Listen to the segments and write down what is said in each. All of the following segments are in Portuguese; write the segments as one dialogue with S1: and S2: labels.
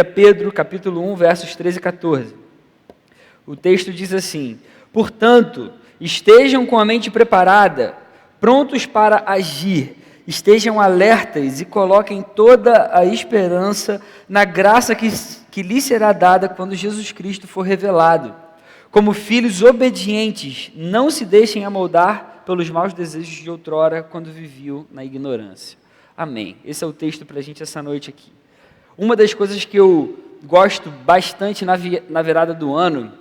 S1: Pedro, capítulo 1, versos 13 e 14. O texto diz assim: portanto, estejam com a mente preparada, prontos para agir, estejam alertas e coloquem toda a esperança na graça que lhes será dada quando Jesus Cristo for revelado. Como filhos obedientes, não se deixem amoldar pelos maus desejos de outrora, quando viviam na ignorância. Amém. Esse é o texto para a gente essa noite aqui. Uma das coisas que eu gosto bastante na virada do ano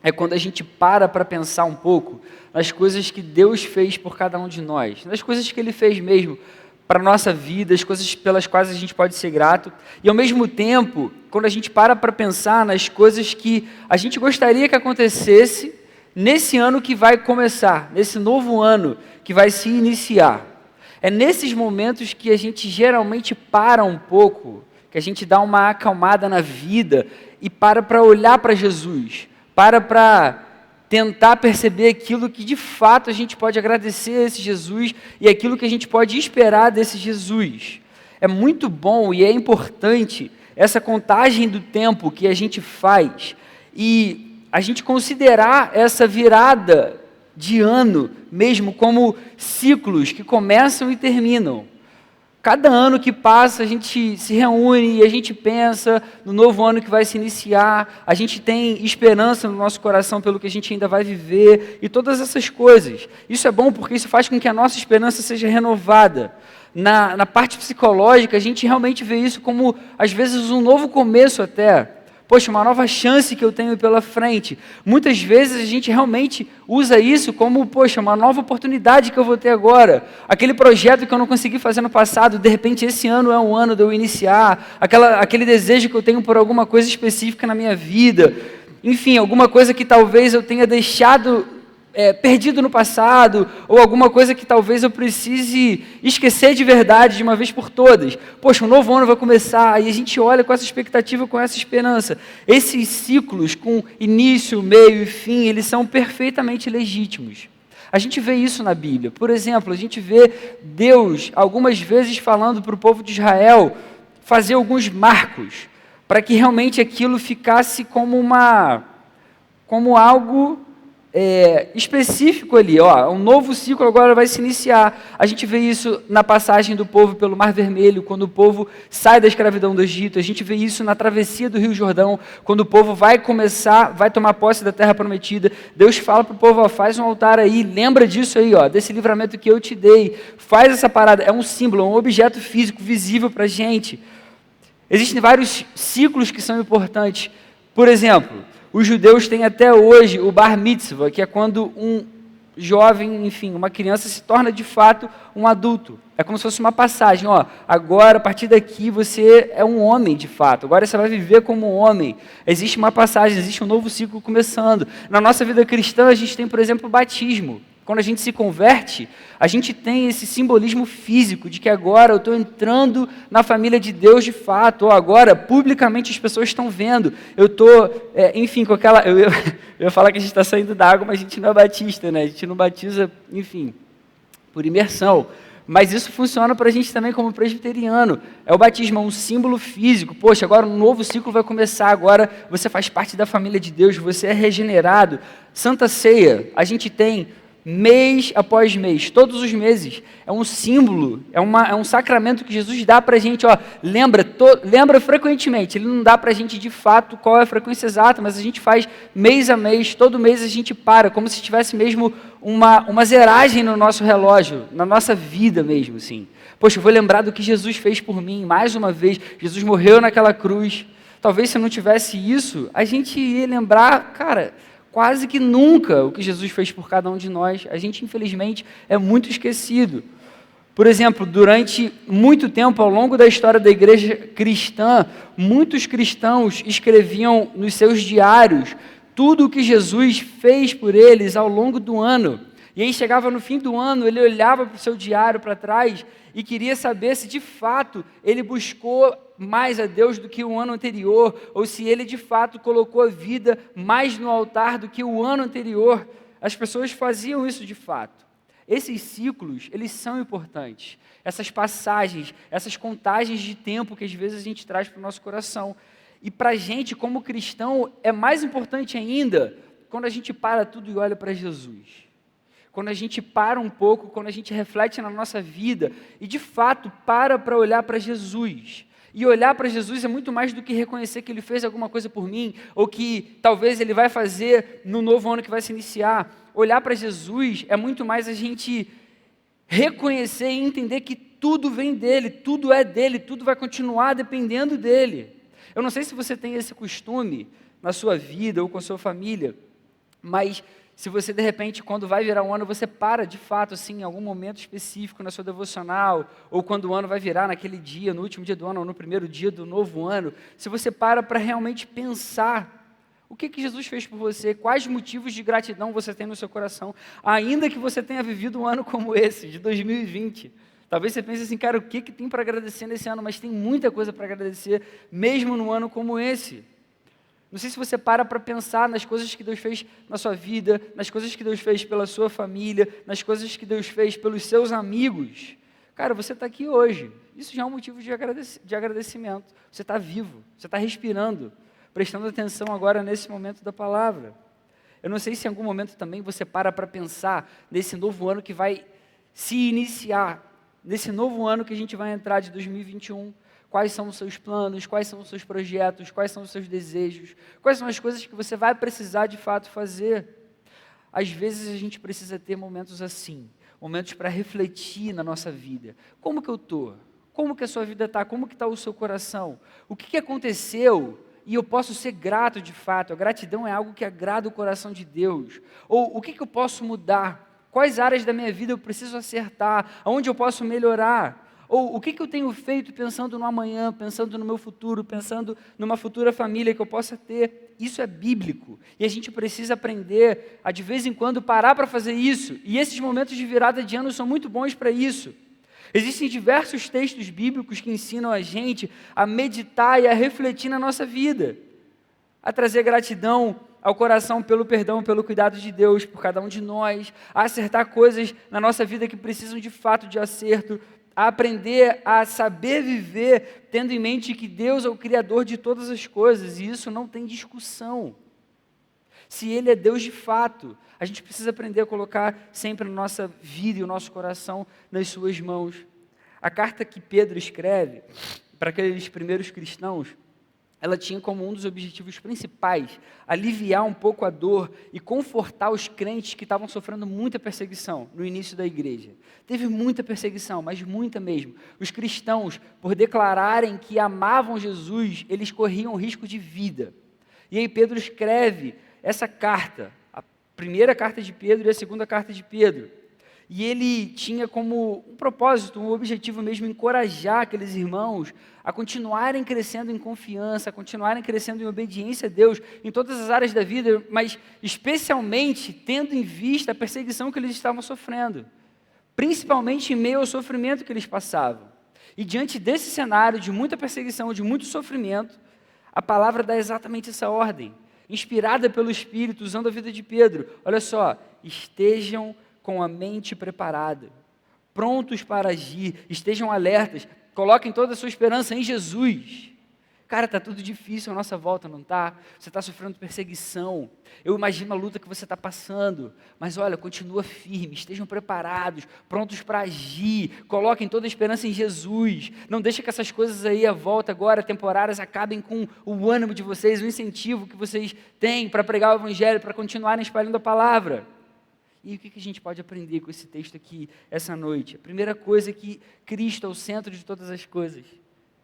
S1: é quando a gente para pensar um pouco nas coisas que Deus fez por cada um de nós, nas coisas que Ele fez mesmo para a nossa vida, as coisas pelas quais a gente pode ser grato, e ao mesmo tempo, quando a gente para pensar nas coisas que a gente gostaria que acontecesse nesse ano que vai começar, nesse novo ano que vai se iniciar. É nesses momentos que a gente geralmente para um pouco, que a gente dá uma acalmada na vida e para olhar para Jesus, para tentar perceber aquilo que de fato a gente pode agradecer a esse Jesus e aquilo que a gente pode esperar desse Jesus. É muito bom e é importante essa contagem do tempo que a gente faz e a gente considerar essa virada de ano mesmo como ciclos que começam e terminam. Cada ano que passa, a gente se reúne e a gente pensa no novo ano que vai se iniciar, a gente tem esperança no nosso coração pelo que a gente ainda vai viver e todas essas coisas. Isso é bom porque isso faz com que a nossa esperança seja renovada. Na parte psicológica, a gente realmente vê isso como, às vezes, um novo começo até. Poxa, uma nova chance que eu tenho pela frente. Muitas vezes a gente realmente usa isso como, poxa, uma nova oportunidade que eu vou ter agora. Aquele projeto que eu não consegui fazer no passado, de repente esse ano é um ano de eu iniciar. Aquele desejo que eu tenho por alguma coisa específica na minha vida. Enfim, alguma coisa que talvez eu tenha deixado perdido no passado, ou alguma coisa que talvez eu precise esquecer de verdade de uma vez por todas. Poxa, um novo ano vai começar, e a gente olha com essa expectativa, com essa esperança. Esses ciclos com início, meio e fim, eles são perfeitamente legítimos. A gente vê isso na Bíblia. Por exemplo, a gente vê Deus algumas vezes falando para o povo de Israel fazer alguns marcos, para que realmente aquilo ficasse como algo específico ali, um novo ciclo agora vai se iniciar. A gente vê isso na passagem do povo pelo Mar Vermelho, quando o povo sai da escravidão do Egito. A gente vê isso na travessia do Rio Jordão, quando o povo vai tomar posse da terra prometida. Deus fala para o povo, faz um altar aí, lembra disso aí, desse livramento que eu te dei, faz essa parada. É um símbolo, é um objeto físico visível para a gente. Existem vários ciclos que são importantes. Por exemplo, os judeus têm até hoje o bar mitzvah, que é quando um jovem, enfim, uma criança se torna de fato um adulto. É como se fosse uma passagem, agora a partir daqui você é um homem de fato, agora você vai viver como um homem. Existe uma passagem, existe um novo ciclo começando. Na nossa vida cristã a gente tem, por exemplo, o batismo. Quando a gente se converte, a gente tem esse simbolismo físico de que agora eu estou entrando na família de Deus de fato, ou agora publicamente as pessoas estão vendo. Eu estou, enfim, com aquela... Eu ia falar que a gente está saindo da água, mas a gente não é batista, né? A gente não batiza, enfim, por imersão. Mas isso funciona para a gente também como presbiteriano. É o batismo, é um símbolo físico. Poxa, agora um novo ciclo vai começar, agora você faz parte da família de Deus, você é regenerado. Santa Ceia, a gente tem mês após mês, todos os meses, é um símbolo, é um sacramento que Jesus dá para a gente, lembra frequentemente, ele não dá para a gente de fato qual é a frequência exata, mas a gente faz mês a mês, todo mês a gente para, como se tivesse mesmo uma zeragem no nosso relógio, na nossa vida mesmo, assim. Poxa, eu vou lembrar do que Jesus fez por mim, mais uma vez, Jesus morreu naquela cruz, talvez se não tivesse isso, a gente ia lembrar, cara, quase que nunca o que Jesus fez por cada um de nós. A gente, infelizmente, é muito esquecido. Por exemplo, durante muito tempo, ao longo da história da igreja cristã, muitos cristãos escreviam nos seus diários tudo o que Jesus fez por eles ao longo do ano. E aí chegava no fim do ano, ele olhava para o seu diário para trás e queria saber se de fato ele buscou mais a Deus do que o ano anterior, ou se ele de fato colocou a vida mais no altar do que o ano anterior. As pessoas faziam isso de fato. Esses ciclos, eles são importantes. Essas passagens, essas contagens de tempo que às vezes a gente traz para o nosso coração. E para a gente, como cristão, é mais importante ainda quando a gente para tudo e olha para Jesus. Quando a gente para um pouco, quando a gente reflete na nossa vida e, de fato, para olhar para Jesus. E olhar para Jesus é muito mais do que reconhecer que Ele fez alguma coisa por mim, ou que talvez Ele vai fazer no novo ano que vai se iniciar. Olhar para Jesus é muito mais a gente reconhecer e entender que tudo vem dEle, tudo é dEle, tudo vai continuar dependendo dEle. Eu não sei se você tem esse costume na sua vida ou com a sua família, mas se você, de repente, quando vai virar um ano, você para, de fato, assim, em algum momento específico na sua devocional, ou quando o ano vai virar naquele dia, no último dia do ano, ou no primeiro dia do novo ano, se você para realmente pensar o que Jesus fez por você, quais motivos de gratidão você tem no seu coração, ainda que você tenha vivido um ano como esse, de 2020. Talvez você pense assim, cara, o que tem para agradecer nesse ano? Mas tem muita coisa para agradecer, mesmo num ano como esse. Não sei se você para pensar nas coisas que Deus fez na sua vida, nas coisas que Deus fez pela sua família, nas coisas que Deus fez pelos seus amigos. Cara, você está aqui hoje. Isso já é um motivo de agradecimento. Você está vivo, você está respirando, prestando atenção agora nesse momento da palavra. Eu não sei se em algum momento também você para pensar nesse novo ano que vai se iniciar, nesse novo ano que a gente vai entrar de 2021. Quais são os seus planos, quais são os seus projetos, quais são os seus desejos, quais são as coisas que você vai precisar de fato fazer. Às vezes a gente precisa ter momentos assim, momentos para refletir na nossa vida. Como que eu estou? Como que a sua vida está? Como que está o seu coração? O que aconteceu? E eu posso ser grato de fato. A gratidão é algo que agrada o coração de Deus. Ou o que eu posso mudar? Quais áreas da minha vida eu preciso acertar? Aonde eu posso melhorar? Ou o que eu tenho feito pensando no amanhã, pensando no meu futuro, pensando numa futura família que eu possa ter? Isso é bíblico. E a gente precisa aprender a, de vez em quando, parar para fazer isso. E esses momentos de virada de ano são muito bons para isso. Existem diversos textos bíblicos que ensinam a gente a meditar e a refletir na nossa vida. A trazer gratidão ao coração pelo perdão, pelo cuidado de Deus por cada um de nós. A acertar coisas na nossa vida que precisam de fato de acerto. A aprender a saber viver, tendo em mente que Deus é o Criador de todas as coisas, e isso não tem discussão. Se Ele é Deus de fato, a gente precisa aprender a colocar sempre a nossa vida e o nosso coração nas suas mãos. A carta que Pedro escreve para aqueles primeiros cristãos, ela tinha como um dos objetivos principais aliviar um pouco a dor e confortar os crentes que estavam sofrendo muita perseguição no início da igreja. Teve muita perseguição, mas muita mesmo. Os cristãos, por declararem que amavam Jesus, eles corriam risco de vida. E aí Pedro escreve essa carta, a primeira carta de Pedro e a segunda carta de Pedro. E ele tinha como um propósito, um objetivo mesmo, encorajar aqueles irmãos a continuarem crescendo em confiança, a continuarem crescendo em obediência a Deus em todas as áreas da vida, mas especialmente tendo em vista a perseguição que eles estavam sofrendo, principalmente em meio ao sofrimento que eles passavam. E diante desse cenário de muita perseguição, de muito sofrimento, a palavra dá exatamente essa ordem, inspirada pelo Espírito, usando a vida de Pedro. Olha só, estejam com a mente preparada, prontos para agir, estejam alertas, coloquem toda a sua esperança em Jesus. Cara, está tudo difícil à nossa volta, não está? Você está sofrendo perseguição, eu imagino a luta que você está passando, mas olha, continua firme, estejam preparados, prontos para agir, coloquem toda a esperança em Jesus, não deixe que essas coisas aí à volta agora, temporárias, acabem com o ânimo de vocês, o incentivo que vocês têm para pregar o Evangelho, para continuarem espalhando a palavra. E o que a gente pode aprender com esse texto aqui, essa noite? A primeira coisa é que Cristo é o centro de todas as coisas.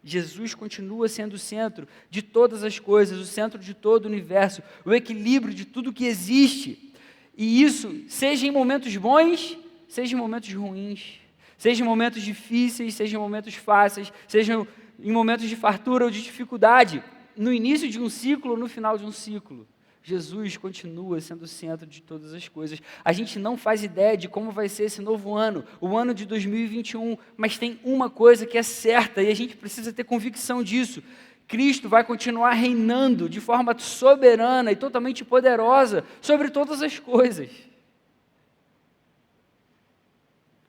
S1: Jesus continua sendo o centro de todas as coisas, o centro de todo o universo, o equilíbrio de tudo que existe. E isso, seja em momentos bons, seja em momentos ruins, seja em momentos difíceis, seja em momentos fáceis, seja em momentos de fartura ou de dificuldade, no início de um ciclo ou no final de um ciclo. Jesus continua sendo o centro de todas as coisas. A gente não faz ideia de como vai ser esse novo ano, o ano de 2021, mas tem uma coisa que é certa e a gente precisa ter convicção disso. Cristo vai continuar reinando de forma soberana e totalmente poderosa sobre todas as coisas.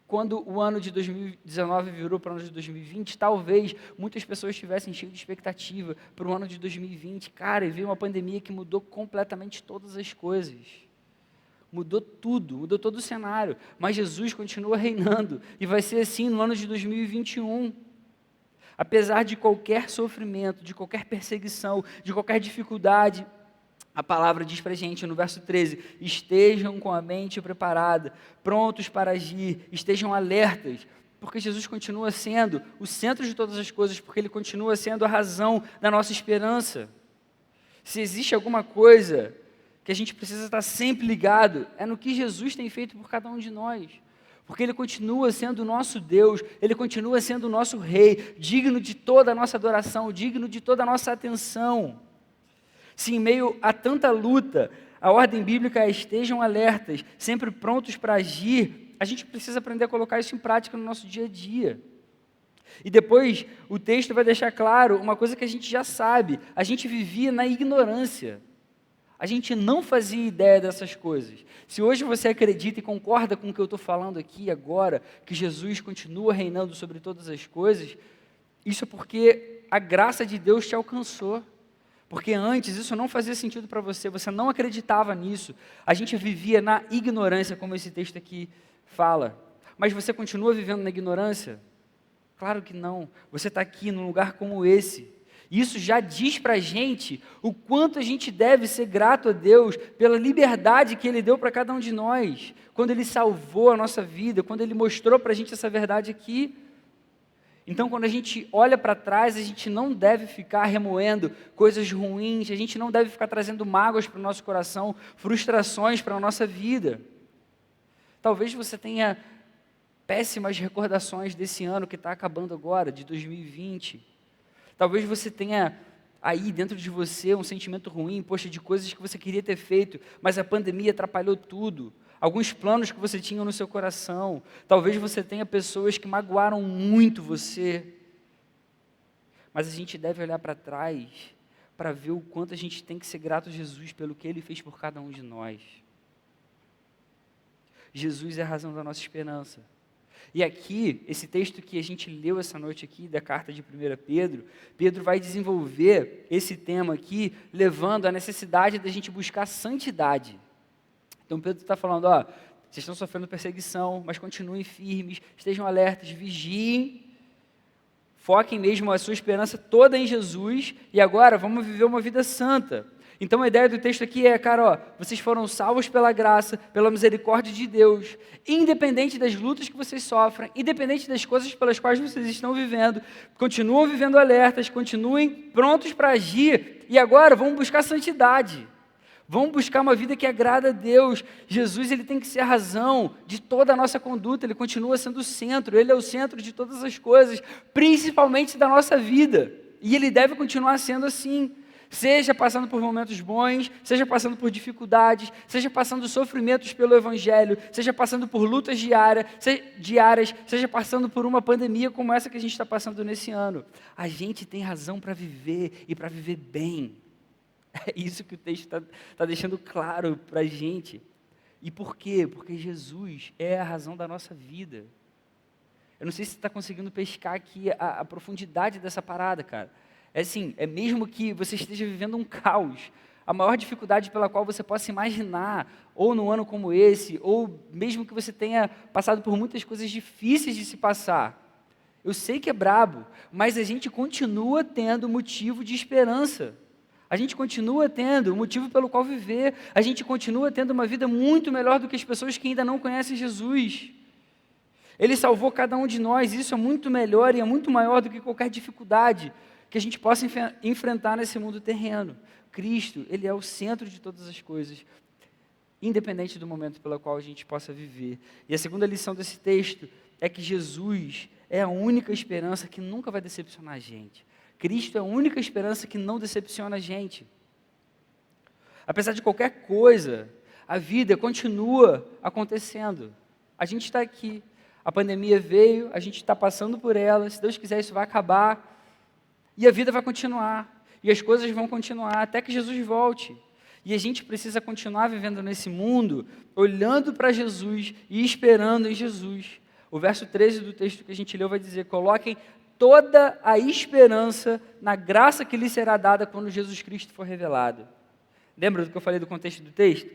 S1: quando o ano de 2019 virou para o ano de 2020, talvez muitas pessoas tivessem cheio de expectativa para o ano de 2020. Cara, e veio uma pandemia que mudou completamente todas as coisas. Mudou tudo, mudou todo o cenário. Mas Jesus continua reinando. E vai ser assim no ano de 2021. Apesar de qualquer sofrimento, de qualquer perseguição, de qualquer dificuldade, a palavra diz para a gente no verso 13, estejam com a mente preparada, prontos para agir, estejam alertas, porque Jesus continua sendo o centro de todas as coisas, porque Ele continua sendo a razão da nossa esperança. Se existe alguma coisa que a gente precisa estar sempre ligado, é no que Jesus tem feito por cada um de nós. Porque Ele continua sendo o nosso Deus, Ele continua sendo o nosso Rei, digno de toda a nossa adoração, digno de toda a nossa atenção. Se em meio a tanta luta, a ordem bíblica é estejam alertas, sempre prontos para agir, a gente precisa aprender a colocar isso em prática no nosso dia a dia. E depois o texto vai deixar claro uma coisa que a gente já sabe, a gente vivia na ignorância. A gente não fazia ideia dessas coisas. Se hoje você acredita e concorda com o que eu estou falando aqui agora, que Jesus continua reinando sobre todas as coisas, isso é porque a graça de Deus te alcançou. Porque antes isso não fazia sentido para você, você não acreditava nisso. A gente vivia na ignorância, como esse texto aqui fala. Mas você continua vivendo na ignorância? Claro que não. Você está aqui num lugar como esse. Isso já diz para a gente o quanto a gente deve ser grato a Deus pela liberdade que Ele deu para cada um de nós. Quando Ele salvou a nossa vida, quando Ele mostrou para a gente essa verdade aqui. Então, quando a gente olha para trás, a gente não deve ficar remoendo coisas ruins, a gente não deve ficar trazendo mágoas para o nosso coração, frustrações para a nossa vida. Talvez você tenha péssimas recordações desse ano que está acabando agora, de 2020. Talvez você tenha aí dentro de você um sentimento ruim, poxa, de coisas que você queria ter feito, mas a pandemia atrapalhou tudo. Alguns planos que você tinha no seu coração. Talvez você tenha pessoas que magoaram muito você. Mas a gente deve olhar para trás para ver o quanto a gente tem que ser grato a Jesus pelo que Ele fez por cada um de nós. Jesus é a razão da nossa esperança. E aqui, esse texto que a gente leu essa noite aqui, da carta de 1 Pedro, Pedro vai desenvolver esse tema aqui, levando à necessidade da gente buscar santidade. Então Pedro está falando, vocês estão sofrendo perseguição, mas continuem firmes, estejam alertas, vigiem, foquem mesmo a sua esperança toda em Jesus, e agora vamos viver uma vida santa. Então a ideia do texto aqui é, vocês foram salvos pela graça, pela misericórdia de Deus, independente das lutas que vocês sofrem, independente das coisas pelas quais vocês estão vivendo, continuam vivendo alertas, continuem prontos para agir, e agora vamos buscar santidade. Vamos buscar uma vida que agrada a Deus. Jesus, Ele tem que ser a razão de toda a nossa conduta, Ele continua sendo o centro, Ele é o centro de todas as coisas, principalmente da nossa vida, e Ele deve continuar sendo assim, seja passando por momentos bons, seja passando por dificuldades, seja passando sofrimentos pelo Evangelho, seja passando por lutas diárias, seja passando por uma pandemia como essa que a gente está passando nesse ano. A gente tem razão para viver e para viver bem. É isso que o texto está deixando claro para a gente. E por quê? Porque Jesus é a razão da nossa vida. Eu não sei se você está conseguindo pescar aqui a profundidade dessa parada, cara. É assim, é mesmo que você esteja vivendo um caos, a maior dificuldade pela qual você possa imaginar, ou num ano como esse, ou mesmo que você tenha passado por muitas coisas difíceis de se passar. Eu sei que é brabo, mas a gente continua tendo motivo de esperança. A gente continua tendo motivo pelo qual viver, a gente continua tendo uma vida muito melhor do que as pessoas que ainda não conhecem Jesus. Ele salvou cada um de nós, isso é muito melhor e é muito maior do que qualquer dificuldade que a gente possa enfrentar nesse mundo terreno. Cristo, Ele é o centro de todas as coisas, independente do momento pelo qual a gente possa viver. E a segunda lição desse texto é que Jesus é a única esperança que nunca vai decepcionar a gente. Cristo é a única esperança que não decepciona a gente. Apesar de qualquer coisa, a vida continua acontecendo. A gente está aqui, a pandemia veio, a gente está passando por ela, se Deus quiser isso vai acabar, e a vida vai continuar, e as coisas vão continuar até que Jesus volte. E a gente precisa continuar vivendo nesse mundo, olhando para Jesus e esperando em Jesus, O verso 13 do texto que a gente leu vai dizer: coloquem toda a esperança na graça que lhes será dada quando Jesus Cristo for revelado. Lembra do que eu falei do contexto do texto?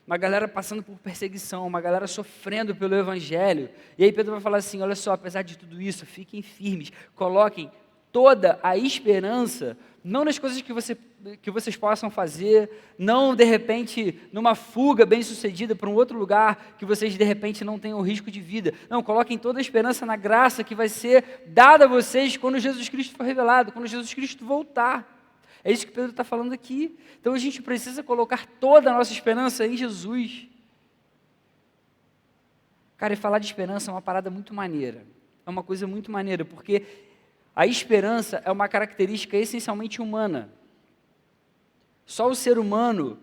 S1: Uma galera passando por perseguição, uma galera sofrendo pelo Evangelho. E aí Pedro vai falar assim: olha só, apesar de tudo isso, fiquem firmes, coloquem toda a esperança, não nas coisas que vocês possam fazer, não de repente numa fuga bem sucedida para um outro lugar, que vocês de repente não tenham risco de vida. Não, coloquem toda a esperança na graça que vai ser dada a vocês quando Jesus Cristo for revelado, quando Jesus Cristo voltar. É isso que Pedro está falando aqui. Então a gente precisa colocar toda a nossa esperança em Jesus. Cara, e falar de esperança é uma parada muito maneira. É uma coisa muito maneira, porque a esperança é uma característica essencialmente humana. Só o ser humano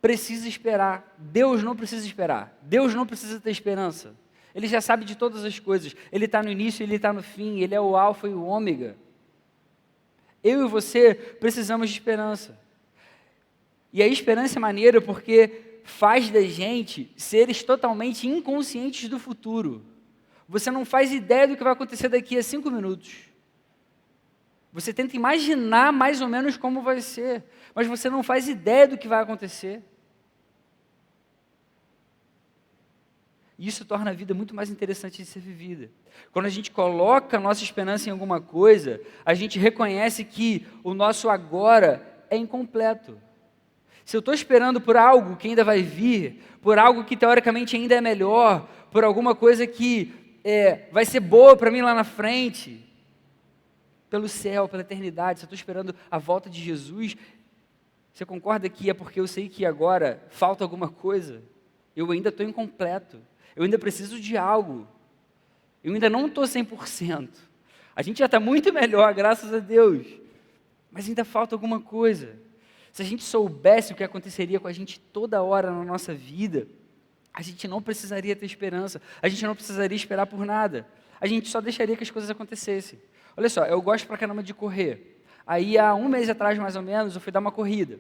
S1: precisa esperar. Deus não precisa esperar. Deus não precisa ter esperança. Ele já sabe de todas as coisas. Ele está no início, Ele está no fim. Ele é o alfa e o ômega. Eu e você precisamos de esperança. E a esperança é maneira porque faz da gente seres totalmente inconscientes do futuro. Você não faz ideia do que vai acontecer daqui a 5 minutos. Você tenta imaginar mais ou menos como vai ser, mas você não faz ideia do que vai acontecer. Isso torna a vida muito mais interessante de ser vivida. Quando a gente coloca a nossa esperança em alguma coisa, a gente reconhece que o nosso agora é incompleto. Se eu estou esperando por algo que ainda vai vir, por algo que teoricamente ainda é melhor, por alguma coisa que vai ser boa para mim lá na frente, pelo céu, pela eternidade, se eu estou esperando a volta de Jesus, você concorda que é porque eu sei que agora falta alguma coisa? Eu ainda estou incompleto. Eu ainda preciso de algo. Eu ainda não estou 100%. A gente já está muito melhor, graças a Deus. Mas ainda falta alguma coisa. Se a gente soubesse o que aconteceria com a gente toda hora na nossa vida, a gente não precisaria ter esperança. A gente não precisaria esperar por nada. A gente só deixaria que as coisas acontecessem. Olha só, eu gosto pra caramba de correr. Aí, há 1 mês atrás, mais ou menos, eu fui dar uma corrida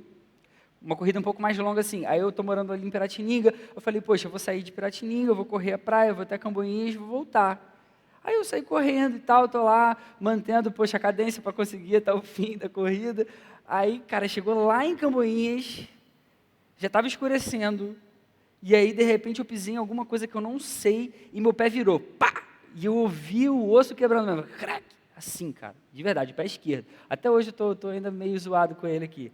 S1: um pouco mais longa assim. Aí eu estou morando ali em Piratininga, eu falei, poxa, eu vou sair de Piratininga, eu vou correr a praia, eu vou até Camboinhas, vou voltar. Aí eu saí correndo e tal, estou lá, mantendo, poxa, a cadência para conseguir até o fim da corrida. Aí, cara, chegou lá em Camboinhas, já estava escurecendo, e aí, de repente, eu pisei em alguma coisa que eu não sei, e meu pé virou, pá! E eu ouvi o osso quebrando mesmo, crack! Assim, cara, de verdade, pé esquerdo. Até hoje eu estou ainda meio zoado com ele aqui.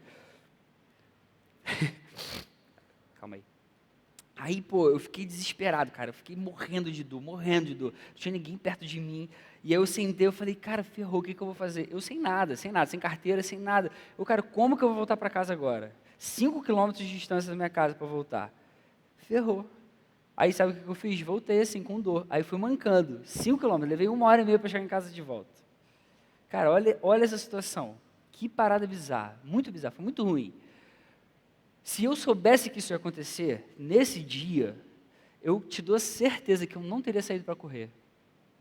S1: Calma aí. Aí, pô, eu fiquei desesperado, cara. Eu fiquei morrendo de dor. Não tinha ninguém perto de mim. E aí eu sentei, eu falei, cara, ferrou, o que eu vou fazer? Eu sem nada, sem carteira, sem nada. Eu, cara, como que eu vou voltar para casa agora? 5 quilômetros de distância da minha casa para voltar. Ferrou. Aí sabe o que eu fiz? Voltei assim, com dor. Aí fui mancando. 5 quilômetros, levei 1h30 para chegar em casa de volta. Cara, olha essa situação. Que parada bizarra. Muito bizarra, foi muito ruim. Se eu soubesse que isso ia acontecer, nesse dia, eu te dou certeza que eu não teria saído para correr.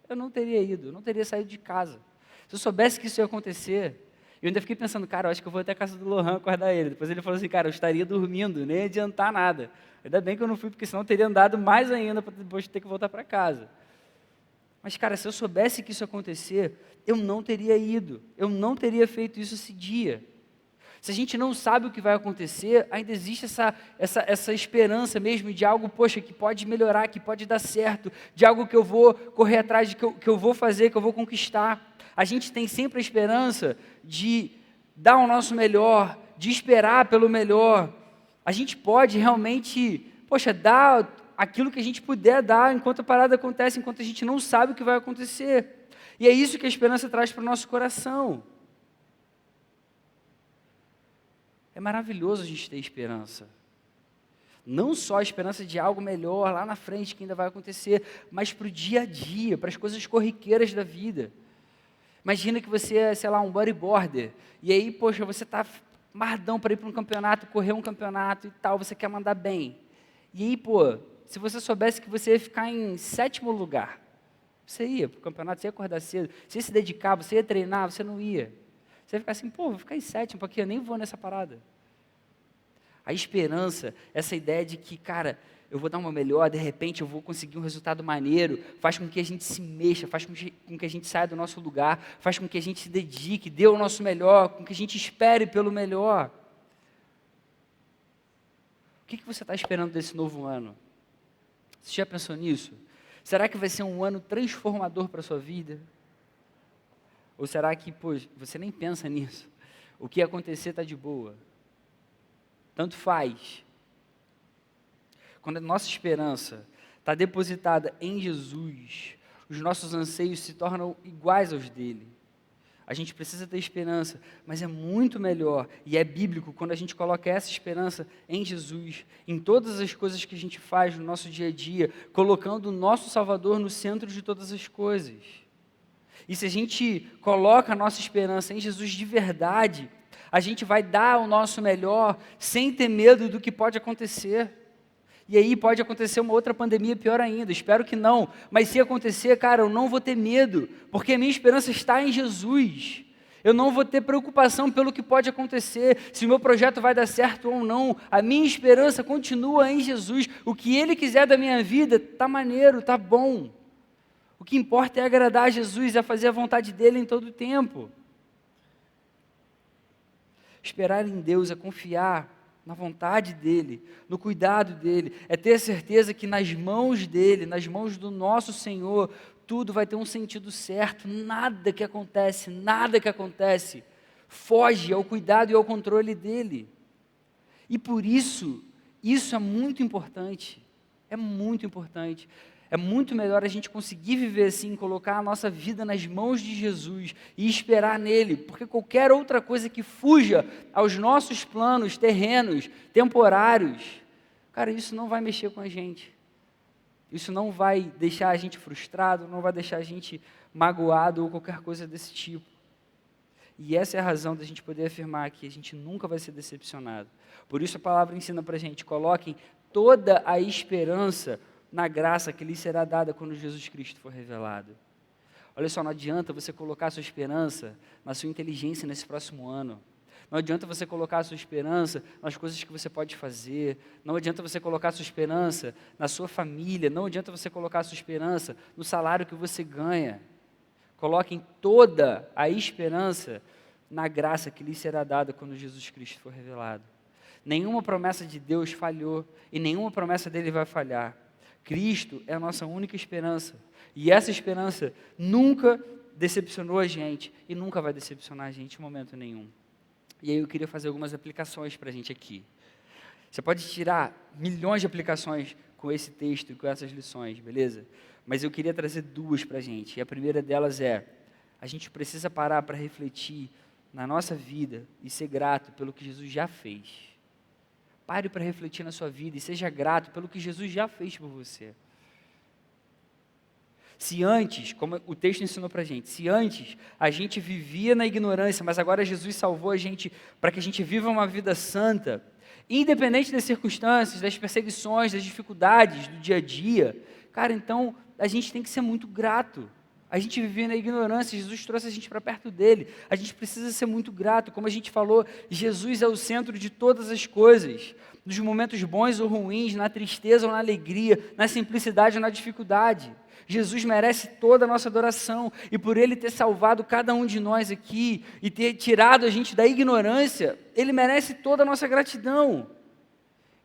S1: Eu não teria ido, eu não teria saído de casa. Se eu soubesse que isso ia acontecer, eu ainda fiquei pensando, cara, eu acho que eu vou até a casa do Lohan acordar ele. Depois ele falou assim, cara, eu estaria dormindo, nem ia adiantar nada. Ainda bem que eu não fui, porque senão eu teria andado mais ainda para depois ter que voltar para casa. Mas, cara, se eu soubesse que isso ia acontecer, eu não teria ido, eu não teria feito isso esse dia. Se a gente não sabe o que vai acontecer, ainda existe essa esperança mesmo de algo, poxa, que pode melhorar, que pode dar certo, de algo que eu vou correr atrás, de que eu vou fazer, que eu vou conquistar. A gente tem sempre a esperança de dar o nosso melhor, de esperar pelo melhor. A gente pode realmente, poxa, dar aquilo que a gente puder dar enquanto a parada acontece, enquanto a gente não sabe o que vai acontecer. E é isso que a esperança traz para o nosso coração. É maravilhoso a gente ter esperança. Não só a esperança de algo melhor lá na frente que ainda vai acontecer, mas para o dia a dia, para as coisas corriqueiras da vida. Imagina que você é, sei lá, um bodyboarder, e aí, poxa, você está mardão para ir para um campeonato, correr um campeonato e tal, você quer mandar bem. E aí, pô, se você soubesse que você ia ficar em 7º lugar, você ia para o campeonato, você ia acordar cedo, você ia se dedicar, você ia treinar, você não ia. Você vai ficar assim, pô, vou ficar em 7º, porque eu nem vou nessa parada. A esperança, essa ideia de que, cara, eu vou dar uma melhor, de repente eu vou conseguir um resultado maneiro, faz com que a gente se mexa, faz com que a gente saia do nosso lugar, faz com que a gente se dedique, dê o nosso melhor, com que a gente espere pelo melhor. O que você está esperando desse novo ano? Você já pensou nisso? Será que vai ser um ano transformador para a sua vida? Ou será que, você nem pensa nisso? O que acontecer está de boa? Tanto faz. Quando a nossa esperança está depositada em Jesus, os nossos anseios se tornam iguais aos dele. A gente precisa ter esperança, mas é muito melhor e é bíblico quando a gente coloca essa esperança em Jesus, em todas as coisas que a gente faz no nosso dia a dia, colocando o nosso Salvador no centro de todas as coisas. E se a gente coloca a nossa esperança em Jesus de verdade, a gente vai dar o nosso melhor sem ter medo do que pode acontecer. E aí pode acontecer uma outra pandemia pior ainda, espero que não. Mas se acontecer, cara, eu não vou ter medo, porque a minha esperança está em Jesus. Eu não vou ter preocupação pelo que pode acontecer, se o meu projeto vai dar certo ou não. A minha esperança continua em Jesus. O que Ele quiser da minha vida, tá maneiro, tá bom. O que importa é agradar a Jesus, é fazer a vontade dEle em todo o tempo. Esperar em Deus é confiar na vontade dEle, no cuidado dEle, é ter certeza que nas mãos dEle, nas mãos do nosso Senhor, tudo vai ter um sentido certo, nada que acontece, foge ao cuidado e ao controle dEle. E por isso é muito importante, é muito importante. É muito melhor a gente conseguir viver assim, colocar a nossa vida nas mãos de Jesus e esperar nele, porque qualquer outra coisa que fuja aos nossos planos terrenos, temporários, cara, isso não vai mexer com a gente. Isso não vai deixar a gente frustrado, não vai deixar a gente magoado ou qualquer coisa desse tipo. E essa é a razão da gente poder afirmar que a gente nunca vai ser decepcionado. Por isso a palavra ensina para a gente, coloquem toda a esperança na graça que lhe será dada quando Jesus Cristo for revelado. Olha só, não adianta você colocar a sua esperança na sua inteligência nesse próximo ano. Não adianta você colocar a sua esperança nas coisas que você pode fazer. Não adianta você colocar a sua esperança na sua família. Não adianta você colocar a sua esperança no salário que você ganha. Coloquem toda a esperança na graça que lhe será dada quando Jesus Cristo for revelado. Nenhuma promessa de Deus falhou e nenhuma promessa dele vai falhar. Cristo é a nossa única esperança. E essa esperança nunca decepcionou a gente e nunca vai decepcionar a gente em momento nenhum. E aí eu queria fazer algumas aplicações para a gente aqui. Você pode tirar milhões de aplicações com esse texto e com essas lições, beleza? Mas eu queria trazer duas para a gente. E a primeira delas é, a gente precisa parar para refletir na nossa vida e ser grato pelo que Jesus já fez. Pare para refletir na sua vida e seja grato pelo que Jesus já fez por você. Se antes, como o texto ensinou para a gente, se antes a gente vivia na ignorância, mas agora Jesus salvou a gente para que a gente viva uma vida santa, independente das circunstâncias, das perseguições, das dificuldades do dia a dia, cara, então a gente tem que ser muito grato. A gente vivia na ignorância, Jesus trouxe a gente para perto dele. A gente precisa ser muito grato. Como a gente falou, Jesus é o centro de todas as coisas. Nos momentos bons ou ruins, na tristeza ou na alegria, na simplicidade ou na dificuldade. Jesus merece toda a nossa adoração. E por ele ter salvado cada um de nós aqui e ter tirado a gente da ignorância, ele merece toda a nossa gratidão.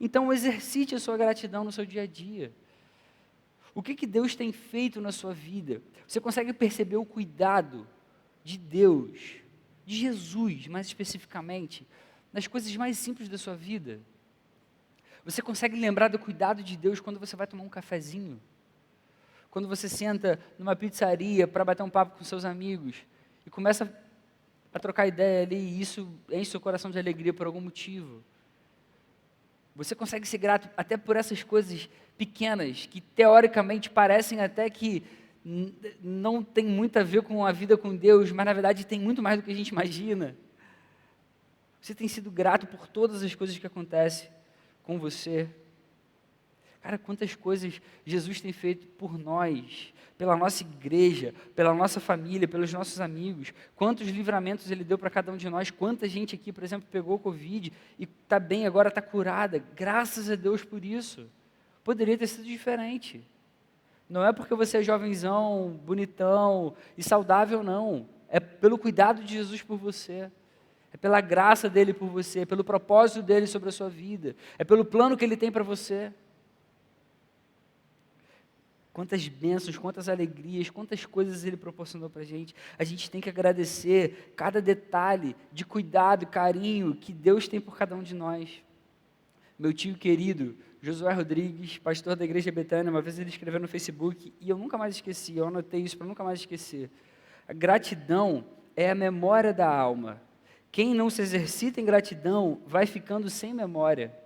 S1: Então exercite a sua gratidão no seu dia a dia. O que Deus tem feito na sua vida? Você consegue perceber o cuidado de Deus, de Jesus, mais especificamente, nas coisas mais simples da sua vida? Você consegue lembrar do cuidado de Deus quando você vai tomar um cafezinho? Quando você senta numa pizzaria para bater um papo com seus amigos e começa a trocar ideia ali e isso enche seu coração de alegria por algum motivo? Você consegue ser grato até por essas coisas pequenas, que teoricamente parecem até que não tem muito a ver com a vida com Deus, mas na verdade tem muito mais do que a gente imagina. Você tem sido grato por todas as coisas que acontecem com você. Cara, quantas coisas Jesus tem feito por nós, pela nossa igreja, pela nossa família, pelos nossos amigos. Quantos livramentos Ele deu para cada um de nós. Quanta gente aqui, por exemplo, pegou Covid e está bem, agora está curada. Graças a Deus por isso. Poderia ter sido diferente. Não é porque você é jovenzão, bonitão e saudável, não. É pelo cuidado de Jesus por você. É pela graça dele por você, é pelo propósito dele sobre a sua vida, é pelo plano que ele tem para você. Quantas bênçãos, quantas alegrias, quantas coisas ele proporcionou para a gente tem que agradecer cada detalhe de cuidado e carinho que Deus tem por cada um de nós. Meu tio querido, Josué Rodrigues, pastor da Igreja Betânia, uma vez ele escreveu no Facebook, e eu nunca mais esqueci, eu anotei isso para nunca mais esquecer. A gratidão é a memória da alma. Quem não se exercita em gratidão vai ficando sem memória.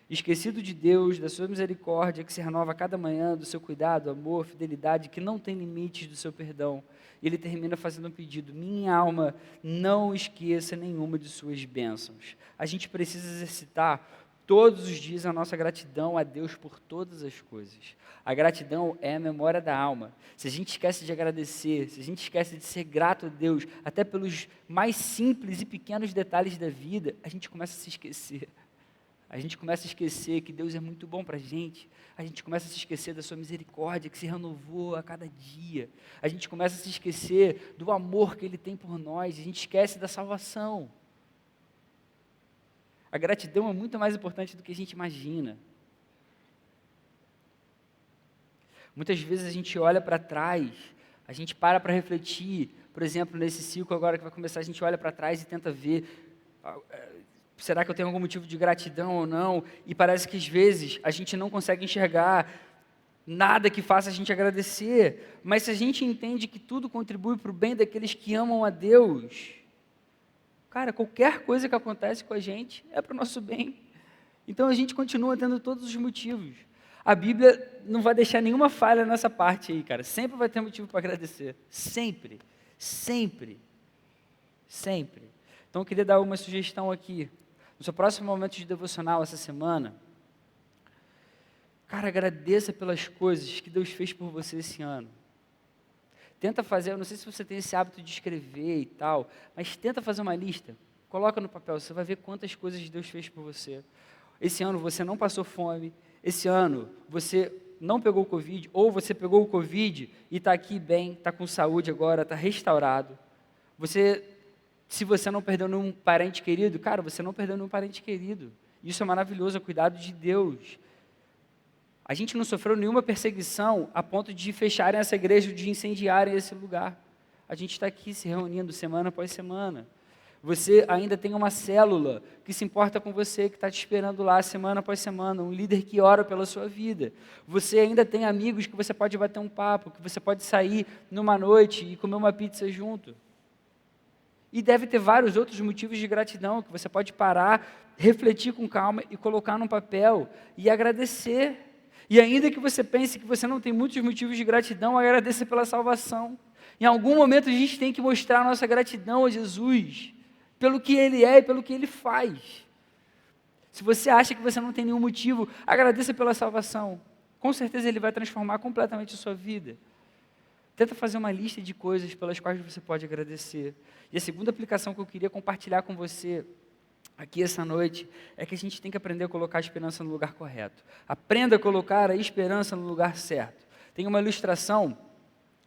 S1: Esquecido de Deus, da sua misericórdia, que se renova a cada manhã, do seu cuidado, amor, fidelidade, que não tem limites, do seu perdão. E ele termina fazendo um pedido: minha alma, não esqueça nenhuma de suas bênçãos. A gente precisa exercitar todos os dias a nossa gratidão a Deus por todas as coisas. A gratidão é a memória da alma. Se a gente esquece de agradecer, se a gente esquece de ser grato a Deus, até pelos mais simples e pequenos detalhes da vida, a gente começa a se esquecer. A gente começa a esquecer que Deus é muito bom para a gente começa a se esquecer da sua misericórdia, que se renovou a cada dia, a gente começa a se esquecer do amor que Ele tem por nós, a gente esquece da salvação. A gratidão é muito mais importante do que a gente imagina. Muitas vezes a gente olha para trás, a gente para refletir, por exemplo, nesse ciclo agora que vai começar, a gente olha para trás e tenta ver, será que eu tenho algum motivo de gratidão ou não? E parece que às vezes a gente não consegue enxergar nada que faça a gente agradecer, mas se a gente entende que tudo contribui para o bem daqueles que amam a Deus, cara, qualquer coisa que acontece com a gente é para o nosso bem. Então a gente continua tendo todos os motivos. A Bíblia não vai deixar nenhuma falha nessa parte aí, cara. Sempre vai ter motivo para agradecer. Sempre. Sempre. Sempre. Então eu queria dar uma sugestão aqui. No seu próximo momento de devocional essa semana, cara, agradeça pelas coisas que Deus fez por você esse ano. Tenta fazer, eu não sei se você tem esse hábito de escrever e tal, mas tenta fazer uma lista, coloca no papel, você vai ver quantas coisas Deus fez por você. Esse ano você não passou fome, esse ano você não pegou o Covid, ou você pegou o Covid e está aqui bem, está com saúde agora, está restaurado. Se você não perdeu nenhum parente querido, cara, você não perdeu nenhum parente querido. Isso é maravilhoso, é o cuidado de Deus. A gente não sofreu nenhuma perseguição a ponto de fecharem essa igreja, de incendiarem esse lugar. A gente está aqui se reunindo semana após semana. Você ainda tem uma célula que se importa com você, que está te esperando lá semana após semana, um líder que ora pela sua vida. Você ainda tem amigos que você pode bater um papo, que você pode sair numa noite e comer uma pizza junto. E deve ter vários outros motivos de gratidão, que você pode parar, refletir com calma e colocar num papel e agradecer. E ainda que você pense que você não tem muitos motivos de gratidão, agradeça pela salvação. Em algum momento a gente tem que mostrar a nossa gratidão a Jesus, pelo que Ele é e pelo que Ele faz. Se você acha que você não tem nenhum motivo, agradeça pela salvação. Com certeza Ele vai transformar completamente a sua vida. Tenta fazer uma lista de coisas pelas quais você pode agradecer. E a segunda aplicação que eu queria compartilhar com você aqui essa noite é que a gente tem que aprender a colocar a esperança no lugar correto. Aprenda a colocar a esperança no lugar certo. Tem uma ilustração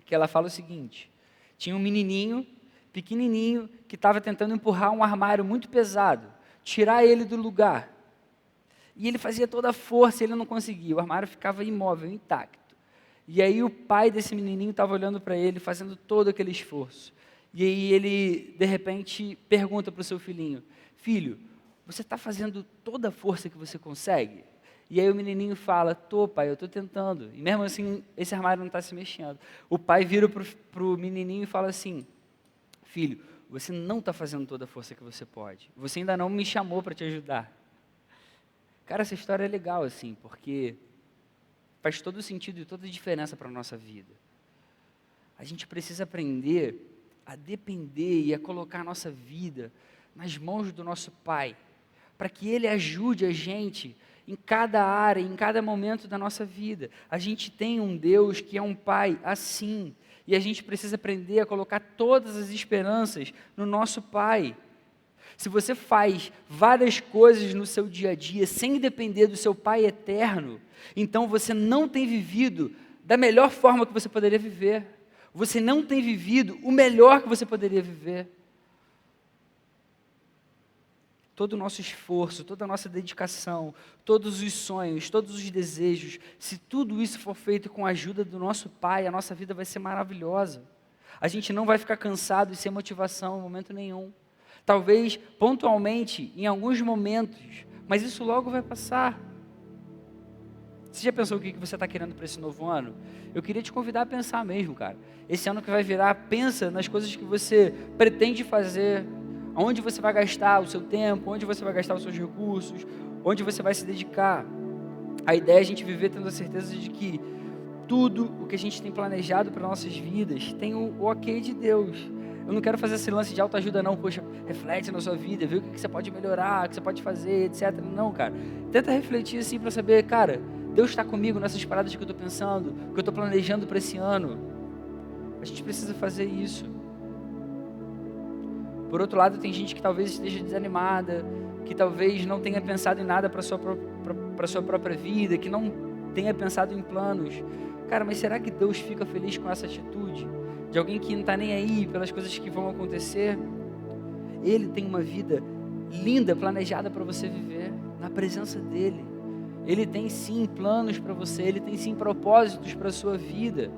S1: que ela fala o seguinte: tinha um menininho, pequenininho, que estava tentando empurrar um armário muito pesado, tirar ele do lugar. E ele fazia toda a força e ele não conseguia, o armário ficava imóvel, intacto. E aí o pai desse menininho estava olhando para ele, fazendo todo aquele esforço. E aí ele, de repente, pergunta para o seu filhinho: filho, você está fazendo toda a força que você consegue? E aí o menininho fala: tô, pai, eu estou tentando. E mesmo assim, esse armário não está se mexendo. O pai vira para o menininho e fala assim: filho, você não está fazendo toda a força que você pode. Você ainda não me chamou para te ajudar. Cara, essa história é legal, assim, porque faz todo sentido e toda a diferença para a nossa vida. A gente precisa aprender a depender e a colocar a nossa vida nas mãos do nosso Pai, para que Ele ajude a gente em cada área, em cada momento da nossa vida. A gente tem um Deus que é um Pai assim, e a gente precisa aprender a colocar todas as esperanças no nosso Pai. Se você faz várias coisas no seu dia a dia sem depender do seu Pai eterno, então você não tem vivido da melhor forma que você poderia viver. Você não tem vivido o melhor que você poderia viver. Todo o nosso esforço, toda a nossa dedicação, todos os sonhos, todos os desejos, se tudo isso for feito com a ajuda do nosso Pai, a nossa vida vai ser maravilhosa. A gente não vai ficar cansado e sem motivação em momento nenhum. Talvez pontualmente, em alguns momentos, mas isso logo vai passar. Você já pensou o que você está querendo para esse novo ano? Eu queria te convidar a pensar mesmo, cara. Esse ano que vai virar, pensa nas coisas que você pretende fazer, onde você vai gastar o seu tempo, onde você vai gastar os seus recursos, onde você vai se dedicar. A ideia é a gente viver tendo a certeza de que tudo o que a gente tem planejado para nossas vidas tem o ok de Deus. Eu não quero fazer esse lance de autoajuda não, poxa, reflete na sua vida, vê o que você pode melhorar, o que você pode fazer, etc. Não, cara, tenta refletir assim para saber, cara, Deus está comigo nessas paradas que eu estou pensando, que eu estou planejando para esse ano. A gente precisa fazer isso. Por outro lado, tem gente que talvez esteja desanimada, que talvez não tenha pensado em nada para a sua própria vida, que não tenha pensado em planos. Cara, mas será que Deus fica feliz com essa atitude? De alguém que não está nem aí pelas coisas que vão acontecer? Ele tem uma vida linda, planejada para você viver, na presença dEle. Ele tem sim planos para você, Ele tem sim propósitos para a sua vida.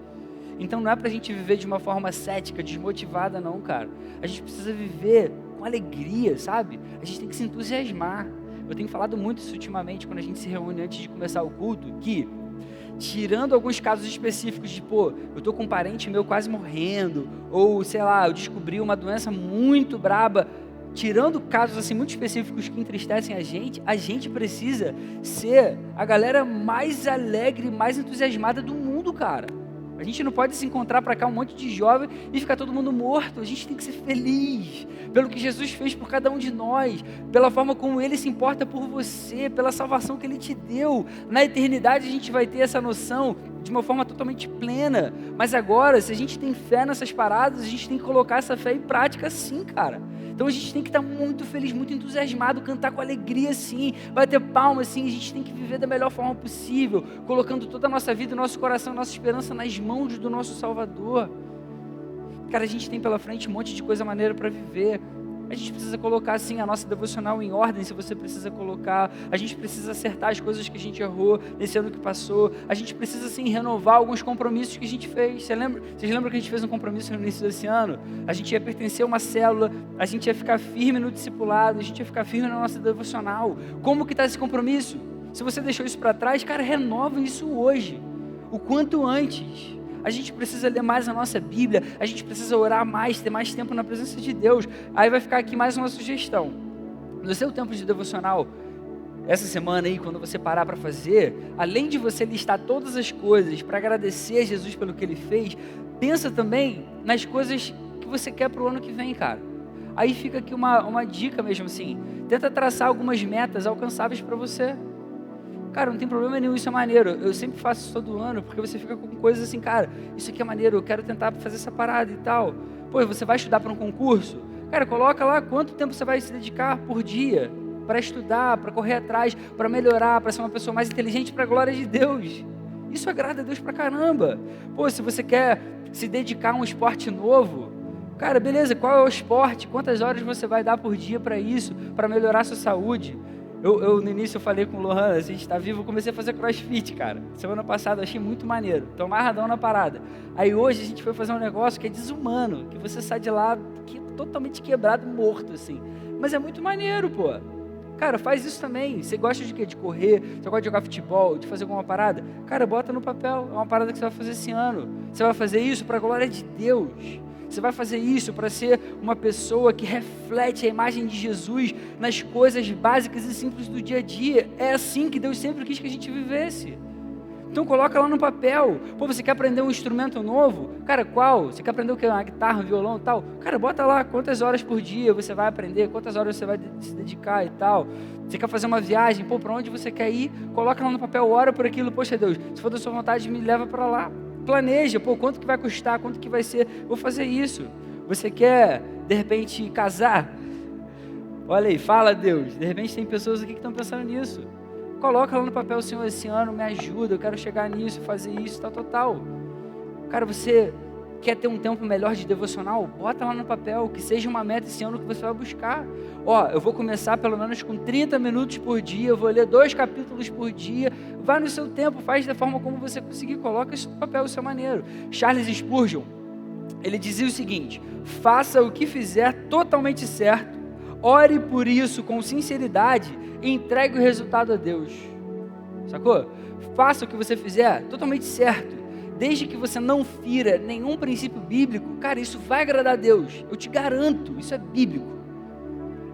S1: Então não é para a gente viver de uma forma cética, desmotivada não, cara. A gente precisa viver com alegria, sabe? A gente tem que se entusiasmar. Eu tenho falado muito isso ultimamente, quando a gente se reúne antes de começar o culto, que tirando alguns casos específicos de, eu tô com um parente meu quase morrendo, ou sei lá, eu descobri uma doença muito braba, tirando casos assim muito específicos que entristecem a gente precisa ser a galera mais alegre, mais entusiasmada do mundo, cara. A gente não pode se encontrar para cá um monte de jovem e ficar todo mundo morto. A gente tem que ser feliz pelo que Jesus fez por cada um de nós, pela forma como Ele se importa por você, pela salvação que Ele te deu. Na eternidade a gente vai ter essa noção de uma forma totalmente plena. Mas agora, se a gente tem fé nessas paradas, a gente tem que colocar essa fé em prática sim, cara. Então a gente tem que estar muito feliz, muito entusiasmado, cantar com alegria sim, bater palmas sim, a gente tem que viver da melhor forma possível, colocando toda a nossa vida, nosso coração, nossa esperança nas mãos do nosso Salvador. Cara, a gente tem pela frente um monte de coisa maneira para viver. A gente precisa colocar assim a nossa devocional em ordem, se você precisa colocar. A gente precisa acertar as coisas que a gente errou nesse ano que passou. A gente precisa assim renovar alguns compromissos que a gente fez. Vocês lembram que a gente fez um compromisso no início desse ano? A gente ia pertencer a uma célula, a gente ia ficar firme no discipulado, a gente ia ficar firme na nossa devocional. Como que está esse compromisso? Se você deixou isso para trás, cara, renova isso hoje, o quanto antes. A gente precisa ler mais a nossa Bíblia, a gente precisa orar mais, ter mais tempo na presença de Deus. Aí vai ficar aqui mais uma sugestão. No seu tempo de devocional, essa semana aí, quando você parar para fazer, além de você listar todas as coisas para agradecer a Jesus pelo que Ele fez, pensa também nas coisas que você quer para o ano que vem, cara. Aí fica aqui uma dica mesmo assim, tenta traçar algumas metas alcançáveis para você. Cara, não tem problema nenhum, isso é maneiro. Eu sempre faço isso todo ano, porque você fica com coisas assim, cara, isso aqui é maneiro, eu quero tentar fazer essa parada e tal. Pô, você vai estudar para um concurso? Cara, coloca lá quanto tempo você vai se dedicar por dia para estudar, para correr atrás, para melhorar, para ser uma pessoa mais inteligente para a glória de Deus. Isso agrada a Deus pra caramba. Pô, se você quer se dedicar a um esporte novo, cara, beleza, qual é o esporte? Quantas horas você vai dar por dia para isso, para melhorar a sua saúde? Eu no início eu falei com o Lohan, a gente tá vivo, eu comecei a fazer crossfit, cara. Semana passada eu achei muito maneiro, tô amarradão na parada. Aí hoje a gente foi fazer um negócio que é desumano, que você sai de lá totalmente quebrado, morto, assim. Mas é muito maneiro, pô. Cara, faz isso também. Você gosta de quê? De correr? Você gosta de jogar futebol? De fazer alguma parada? Cara, bota no papel, é uma parada que você vai fazer esse ano. Você vai fazer isso para a glória de Deus. Você vai fazer isso para ser uma pessoa que reflete a imagem de Jesus nas coisas básicas e simples do dia a dia. É assim que Deus sempre quis que a gente vivesse. Então coloca lá no papel. Pô, você quer aprender um instrumento novo? Cara, qual? Você quer aprender o quê? Uma guitarra, um violão e tal? Cara, bota lá quantas horas por dia você vai aprender, quantas horas você vai se dedicar e tal. Você quer fazer uma viagem? Pô, para onde você quer ir? Coloca lá no papel, ora por aquilo. Poxa, Deus, se for da sua vontade, me leva para lá. Planeja, pô, quanto que vai custar, quanto que vai ser, vou fazer isso. Você quer, de repente, casar? Olha aí, fala Deus. De repente tem pessoas aqui que estão pensando nisso. Coloca lá no papel, Senhor, esse ano me ajuda, eu quero chegar nisso, fazer isso, tal. Cara, você quer ter um tempo melhor de devocional? Bota lá no papel, que seja uma meta esse ano que você vai buscar. Ó, eu vou começar pelo menos com 30 minutos por dia, eu vou ler 2 capítulos por dia. Vai no seu tempo, faz da forma como você conseguir, coloca isso no papel, isso é maneiro. Charles Spurgeon, ele dizia o seguinte: faça o que fizer totalmente certo, ore por isso com sinceridade e entregue o resultado a Deus. Sacou? Faça o que você fizer totalmente certo, desde que você não fira nenhum princípio bíblico. Cara, isso vai agradar a Deus, eu te garanto, isso é bíblico.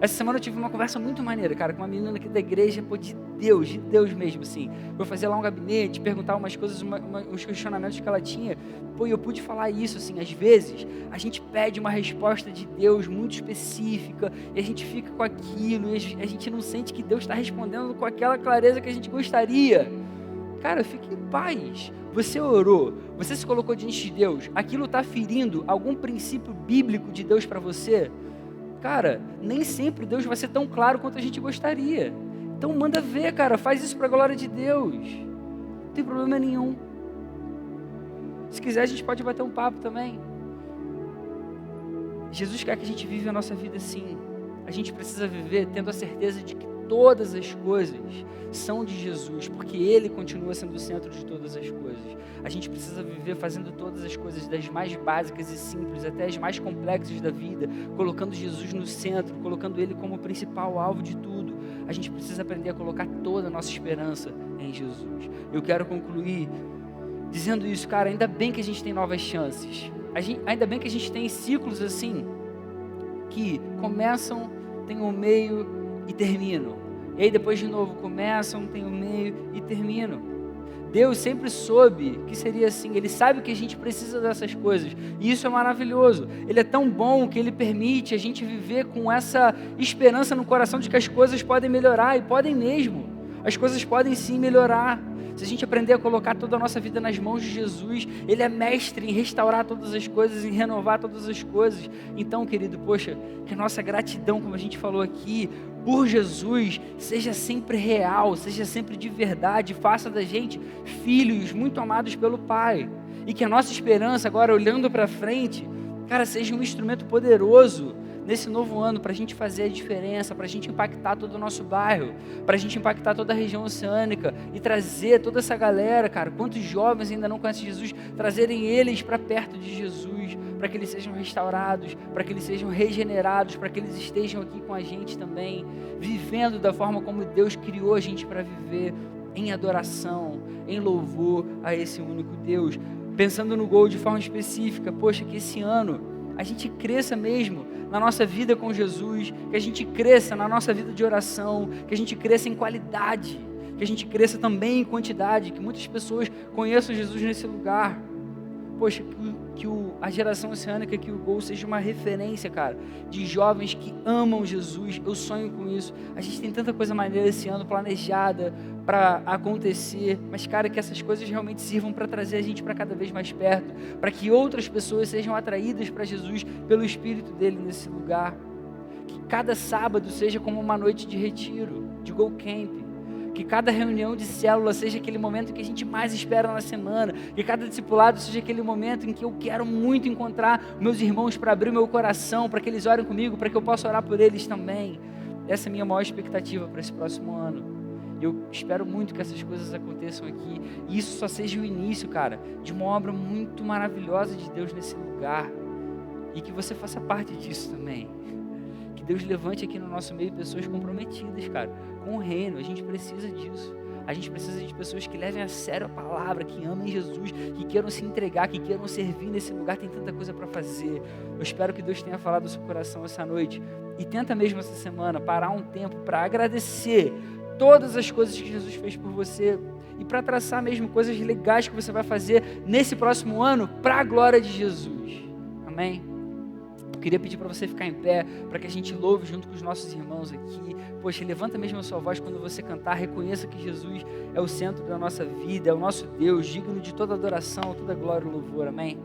S1: Essa semana eu tive uma conversa muito maneira, cara, com uma menina aqui da igreja, pô, de Deus mesmo, assim. Vou fazer lá um gabinete, perguntar umas coisas, uns questionamentos que ela tinha. Pô, e eu pude falar isso, assim, às vezes a gente pede uma resposta de Deus muito específica, e a gente fica com aquilo, e a gente não sente que Deus está respondendo com aquela clareza que a gente gostaria. Cara, fique em paz. Você orou, você se colocou diante de Deus, aquilo está ferindo algum princípio bíblico de Deus para você? Cara, nem sempre Deus vai ser tão claro quanto a gente gostaria. Então manda ver, cara, faz isso para a glória de Deus. Não tem problema nenhum. Se quiser a gente pode bater um papo também. Jesus quer que a gente vive a nossa vida assim. A gente precisa viver tendo a certeza de que todas as coisas são de Jesus, porque Ele continua sendo o centro de todas as coisas. A gente precisa viver fazendo todas as coisas, das mais básicas e simples até as mais complexas da vida, colocando Jesus no centro, colocando Ele como o principal alvo de tudo. A gente precisa aprender a colocar toda a nossa esperança em Jesus. Eu quero concluir dizendo isso, cara, ainda bem que a gente tem novas chances. Ainda bem que a gente tem ciclos assim, que começam, tem um meio e terminam. E aí depois de novo começam, tem um meio e terminam. Deus sempre soube que seria assim. Ele sabe que a gente precisa dessas coisas. E isso é maravilhoso. Ele é tão bom que Ele permite a gente viver com essa esperança no coração de que as coisas podem melhorar. E podem mesmo. As coisas podem sim melhorar. Se a gente aprender a colocar toda a nossa vida nas mãos de Jesus, Ele é mestre em restaurar todas as coisas, em renovar todas as coisas. Então, querido, poxa, que a nossa gratidão, como a gente falou aqui, por Jesus, seja sempre real, seja sempre de verdade, faça da gente filhos muito amados pelo Pai. E que a nossa esperança, agora olhando para frente, cara, seja um instrumento poderoso nesse novo ano, para a gente fazer a diferença, para a gente impactar todo o nosso bairro, para a gente impactar toda a região oceânica e trazer toda essa galera, cara, quantos jovens ainda não conhecem Jesus, trazerem eles para perto de Jesus, para que eles sejam restaurados, para que eles sejam regenerados, para que eles estejam aqui com a gente também, vivendo da forma como Deus criou a gente para viver, em adoração, em louvor a esse único Deus. Pensando no Gol de forma específica, poxa, que esse ano a gente cresça mesmo na nossa vida com Jesus, que a gente cresça na nossa vida de oração, que a gente cresça em qualidade, que a gente cresça também em quantidade, que muitas pessoas conheçam Jesus nesse lugar. Poxa, que a geração oceânica, que o Gol seja uma referência, cara, de jovens que amam Jesus. Eu sonho com isso. A gente tem tanta coisa maneira esse ano planejada para acontecer, mas, cara, que essas coisas realmente sirvam para trazer a gente para cada vez mais perto, para que outras pessoas sejam atraídas para Jesus pelo Espírito dele nesse lugar. Que cada sábado seja como uma noite de retiro, de Go Camp. Que cada reunião de célula seja aquele momento que a gente mais espera na semana. Que cada discipulado seja aquele momento em que eu quero muito encontrar meus irmãos para abrir meu coração, para que eles orem comigo, para que eu possa orar por eles também. Essa é a minha maior expectativa para esse próximo ano. Eu espero muito que essas coisas aconteçam aqui. E isso só seja o início, cara, de uma obra muito maravilhosa de Deus nesse lugar. E que você faça parte disso também. Que Deus levante aqui no nosso meio pessoas comprometidas, cara, com o reino. A gente precisa disso. A gente precisa de pessoas que levem a sério a palavra, que amem Jesus, que queiram se entregar, que queiram servir nesse lugar. Tem tanta coisa para fazer. Eu espero que Deus tenha falado do seu coração essa noite. E tenta mesmo essa semana parar um tempo para agradecer todas as coisas que Jesus fez por você e para traçar mesmo coisas legais que você vai fazer nesse próximo ano para a glória de Jesus. Amém? Eu queria pedir para você ficar em pé, para que a gente louve junto com os nossos irmãos aqui. Poxa, levanta mesmo a sua voz quando você cantar, reconheça que Jesus é o centro da nossa vida, é o nosso Deus, digno de toda adoração, toda glória e louvor, amém?